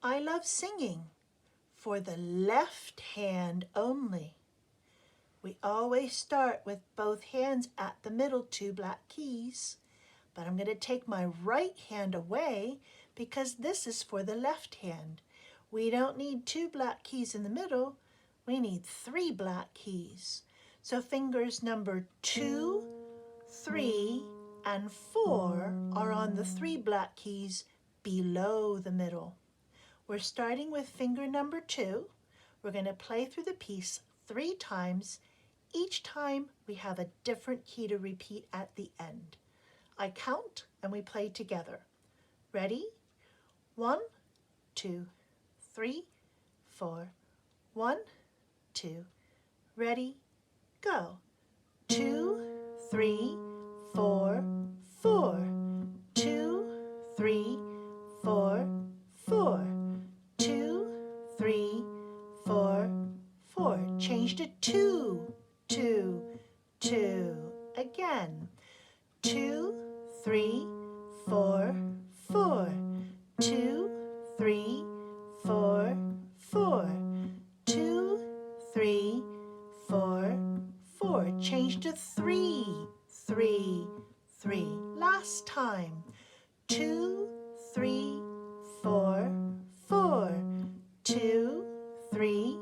I love singing for the left hand only. We always start with both hands at the middle, 2 black keys, but I'm going to take my right hand away because this is for the left hand. We don't need 2 black keys in the middle, we need 3 black keys. So fingers number 2, 3, and 4 are on the 3 black keys below the middle. We're starting with finger number 2. We're going to play through the piece 3 times. Each time we have a different key to repeat at the end. I count and we play together. Ready? 1, 2, 3, 4. 1, 2. Ready? Go. 2, 3, 4, 4. 2, 3, 4, 4. 2, 3, 4, 4. Change to 2, 2, 2. Again. 2, 3, 4, 4. 2, 3, 4, 4. 2, 3, 4, 4. Change to 3, 3, 3. Last time. 2, 3, 4, 4. 2, 3,